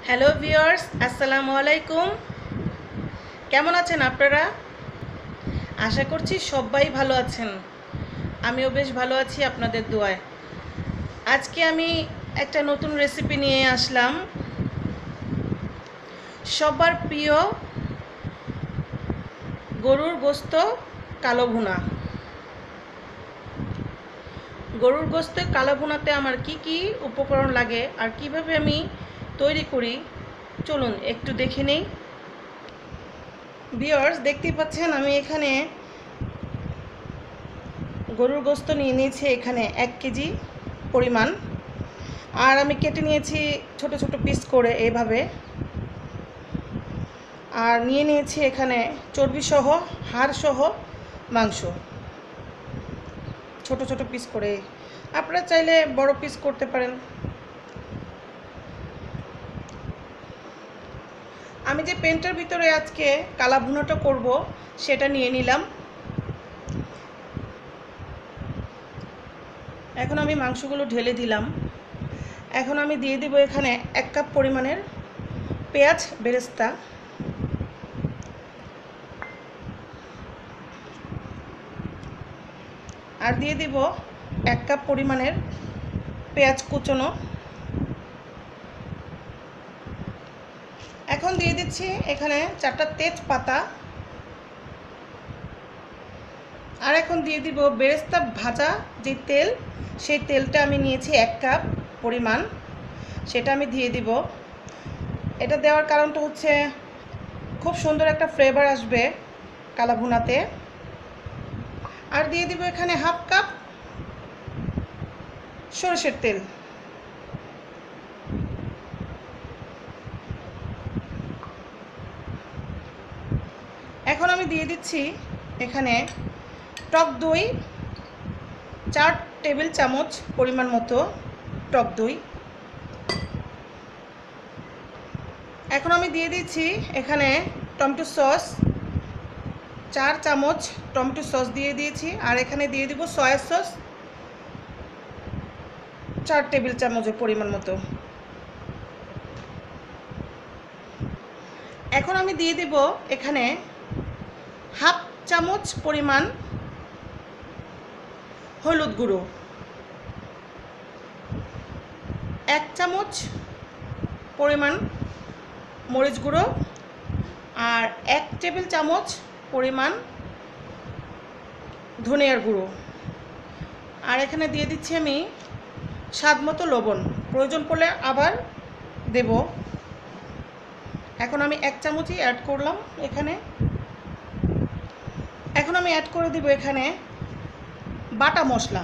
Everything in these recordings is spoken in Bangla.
হ্যালো ভিউয়ার্স, আসসালামু আলাইকুম। কেমন আছেন আপনারা? আশা করছি সবাই ভালো আছেন। আমিও বেশ ভালো আছি আপনাদের দোয়ায়। আজকে আমি একটা নতুন রেসিপি নিয়ে আসলাম। সবার প্রিয় গরুর গোশত কালো ভুনা। গরুর গোশত কালো ভুনাতে আমার কি কি উপকরণ লাগে আর কিভাবে আমি তৈরি করি, চলুন একটু দেখে নেই। ভিউয়ার্স, দেখতেই পাচ্ছেন আমি এখানে গরুর গোশত নিয়ে নিয়েছি এখানে 1 কেজি পরিমাণ। আর আমি কেটে নিয়েছি ছোট ছোট পিস করে এইভাবে। আর নিয়ে নিয়েছি এখানে চর্বিসহ হাড়সহ মাংস, ছোট ছোট পিস করে। আপনারা চাইলে বড় পিস করতে পারেন। আমি যে পেনটার ভিতরে আজকে কালা ভুনাটা করব সেটা নিয়ে নিলাম। এখন আমি মাংসগুলো ঢেলে দিলাম। এখন আমি দিয়ে দিব এখানে 1 কাপ পরিমাণের পেঁয়াজ বেরেস্তা, আর দিয়ে দিব 1 কাপ পরিমাণের পেঁয়াজ কুচনো। এখন দিয়ে দিচ্ছি এখানে 4টা তেজপাতা। আর এখন দিয়ে দিব বেরেস্তা ভাজা যে তেল, সেই তেলটা আমি নিয়েছি 1 কাপ পরিমাণ, সেটা আমি দিয়ে দিব। এটা দেওয়ার কারণটা হচ্ছে খুব সুন্দর একটা ফ্লেভার আসবে কালা ভুনাতে। আর দিয়ে দিব এখানে 1/2 কাপ সরষের তেল। এখন আমি দিয়ে দিচ্ছি এখানে টক দই 4 টেবিল চামচ পরিমাণ মতো টক দই। এখন আমি দিয়ে দিচ্ছি এখানে টমেটো সস 4 চামচ টমেটো সস দিয়ে দিয়েছি। আর এখানে দিয়ে দিব সয়া সস 4 টেবিল চামচের পরিমাণ মতো। এখন আমি দিয়ে দিব এখানে 1/2 চামচ পরিমাণ হলুদ গুঁড়ো, 1 চামচ পরিমাণ মরিচ গুঁড়ো, আর 1 টেবিল চামচ পরিমাণ ধনিয়ার গুঁড়ো। আর এখানে দিয়ে দিচ্ছি আমি স্বাদ মতো লবণ, প্রয়োজন পড়লে আবার দেব। এখন আমি 1 চামচই অ্যাড করলাম এখানে। এখন আমি অ্যাড করে দিব এখানে বাটা মশলা,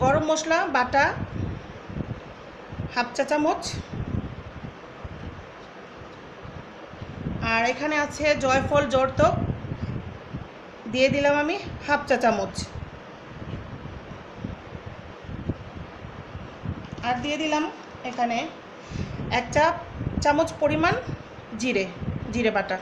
গরম মশলা বাটা 1/2 চা চামচ। আর এখানে আছে জয়ফল জর্তক, দিয়ে দিলাম আমি 1/2 চা চামচ। আর দিয়ে দিলাম এখানে 1 চা চামচ পরিমাণ জিরে বাটা।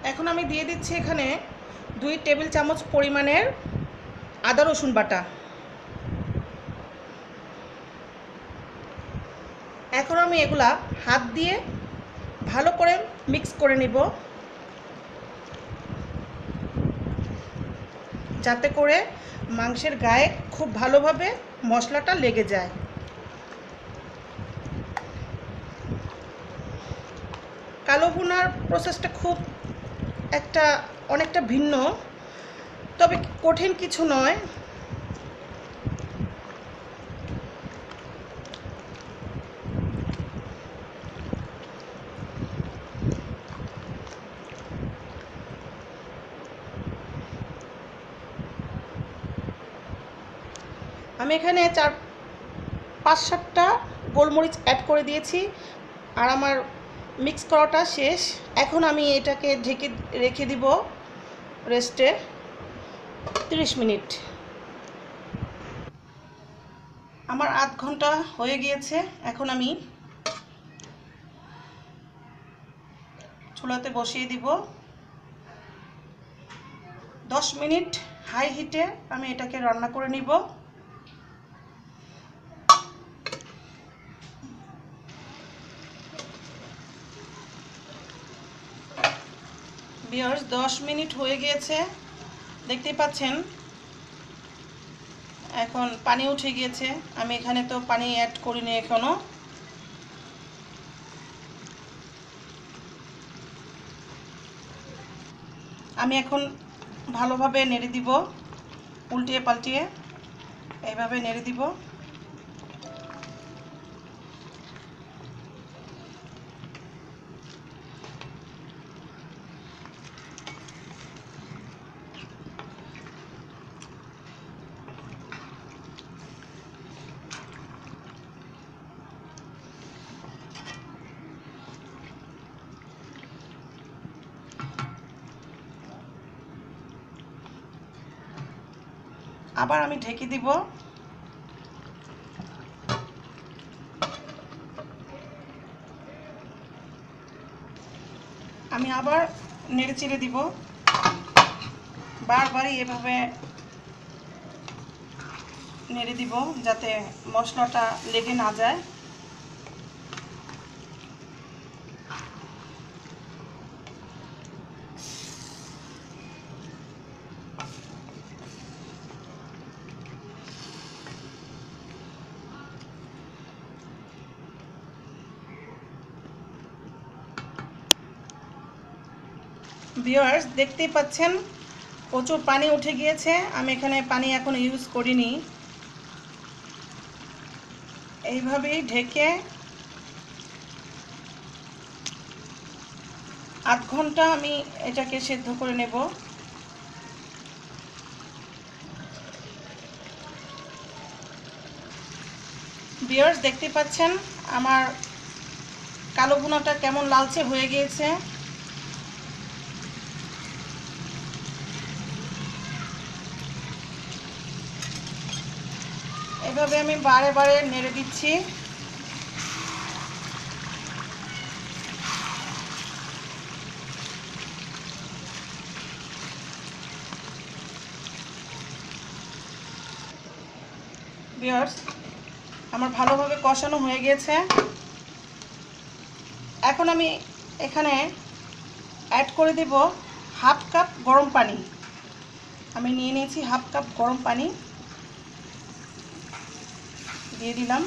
এখন আমি দিয়ে দিচ্ছি এখানে 2 টেবিল চামচ পরিমাণের আদা রসুন বাটা। এখন আমি এগুলা হাত দিয়ে ভালো করে মিক্স করে নিব, যাতে করে মাংসের গায়ে খুব ভালোভাবে মশলাটা লেগে যায়। কালো ভুনার প্রসেসটা অনেকটা ভিন্ন, তবে কঠিন কিছু নয়। আমি এখানে 5-7টা গোলমরিচ অ্যাড করে দিয়েছি। আর আমার মিক্স করাটা শেষ। এখন আমি এটাকে ঢেকে রেখে দিব রেস্টে 30 মিনিট। আমার আধ ঘন্টা হয়ে গিয়েছে। এখন আমি চুলাতে বসিয়ে দিব। 10 মিনিট হাই হিটে আমি এটাকে রান্না করে নিব। ভিউয়ার্স 10 মিনিট হয়ে গিয়েছে, দেখতেই পাচ্ছেন এখন পানি উঠে গিয়েছে। আমি এখানে তো পানি অ্যাড করিনি এখনো। আমি এখন ভালোভাবে নেড়ে দিব, উল্টিয়ে পাল্টিয়ে এইভাবে নেড়ে দিব। আবার আমি ঢেকে দিব। আমি আবার নেড়ে চেড়ে দিব, বারবারই এভাবে নেড়ে দিব যাতে মশলাটা লেগে না যায়। ভিউয়ার্স দেখতেই পাচ্ছেন প্রচুর পানি উঠে গিয়েছে। আমি এখানে পানি এখন ইউজ করিনি। এইভাবেই ঢেকে আধ ঘন্টা আমি এটাকে সেদ্ধ করে নেব। ভিউয়ার্স দেখতে পাচ্ছেন আমার কালো ভুনাটা কেমন লালচে হয়ে গিয়েছে। এভাবে আমি বারে বারে নেড়ে দিচ্ছি। ভিউয়ার্স আমার ভালোভাবে কষানো হয়ে গিয়েছে। এখন আমি এখানে অ্যাড করে দেব হাফ কাপ গরম পানি। আমি নিয়ে নিয়েছি হাফ কাপ গরম পানি, দিয়ে দিলাম।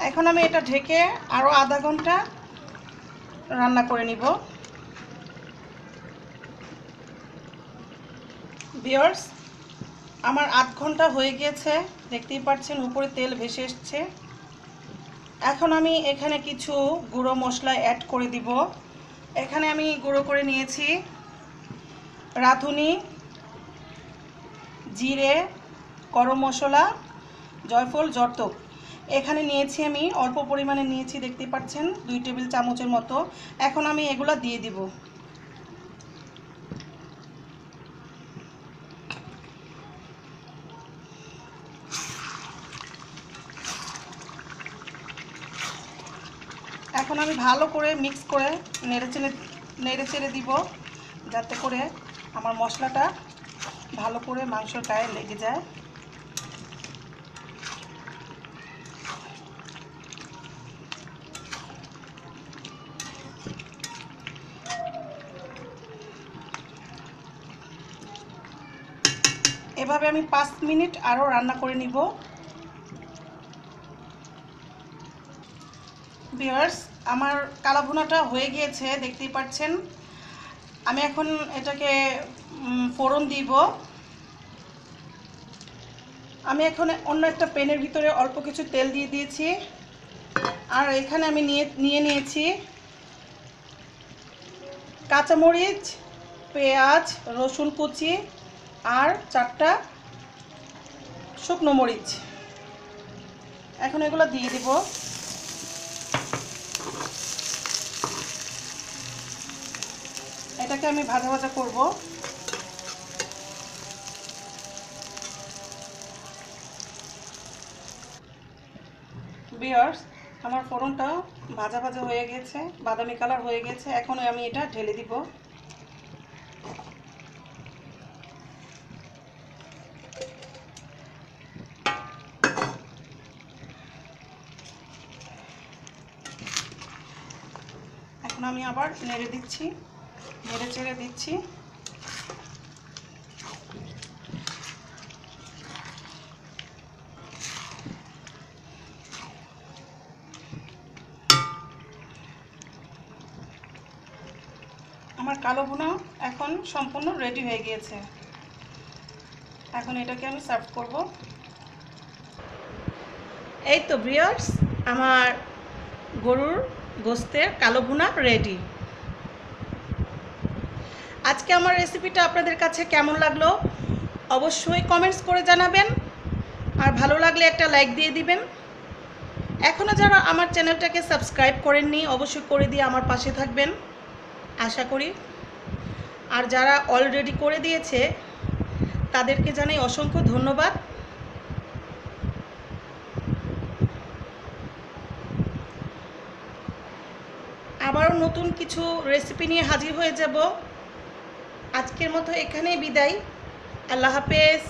এখন আমি এটা ঢেকে আরও আধা ঘন্টা রান্না করে নিব। ভিউয়ার্স আমার আধ ঘন্টা হয়ে গিয়েছে, দেখতেই পাচ্ছেন উপরে তেল ভেসে এসছে। এখন আমি এখানে কিছু গুঁড়ো মশলা অ্যাড করে দিব। এখানে আমি গুঁড়ো করে নিয়েছি রাঁধুনি, জিরে, গরম মশলা, জয়ফল, জর্দক। এখানে নিয়েছি আমি অল্প পরিমাণে নিয়েছি, দেখতেই পাচ্ছেন 2 টেবিল চামচের মতো। এখন আমি এগুলা দিয়ে দিব। এখন আমি ভালো করে মিক্স করে নেড়ে চেড়ে দিব যাতে করে আমার মশলাটা ভালো করে মাংসের গায়ে লেগে যায়। এভাবে আমি 5 মিনিট আরও রান্না করে নিব। ভিউয়ার্স আমার কালা ভুনাটা হয়ে গিয়েছে, দেখতেই পাচ্ছেন। আমি এখন এটাকে ফোড়ন দিব। আমি এখন অন্য একটা প্যানের ভিতরে অল্প কিছু তেল দিয়ে দিয়েছি। আর এখানে আমি নিয়ে নিয়েছি কাঁচামরিচ, পেঁয়াজ, রসুন কুচি আর 4টা শুকনো মরিচ। এখন এগুলো দিয়ে দিব। এটাকে আমি ভাজা ভাজা করব। ভিউয়ার্স, আমার ফোড়নটা ভাজা ভাজা হয়ে গেছে, বাদামি কালার হয়ে গেছে। এখন আমি এটা ঢেলে দিব। এখন আমি আবার নেড়ে দিচ্ছি, নেড়ে চেড়ে দিচ্ছি। আমার কালো ভুনা এখন সম্পূর্ণ রেডি হয়ে গিয়েছে। এখন এটাকে আমি সার্ভ করব। এই তো ভিউয়ার্স, আমার গরুর গোশতের কালো ভুনা রেডি। আজকে আমার রেসিপিটা আপনাদের কাছে কেমন লাগলো অবশ্যই কমেন্টস করে জানাবেন, আর ভালো লাগলে একটা লাইক দিয়ে দিবেন। এখনও যারা আমার চ্যানেলটাকে সাবস্ক্রাইব করেননি অবশ্যই করে দিয়ে আমার পাশে থাকবেন আশা করি। আর যারা অলরেডি করে দিয়েছে তাদেরকে জানাই অসংখ্য ধন্যবাদ। আবারও নতুন কিছু রেসিপি নিয়ে হাজির হয়ে যাব। আজকের মতো এখানেই বিদায়। আল্লাহ হাফেজ।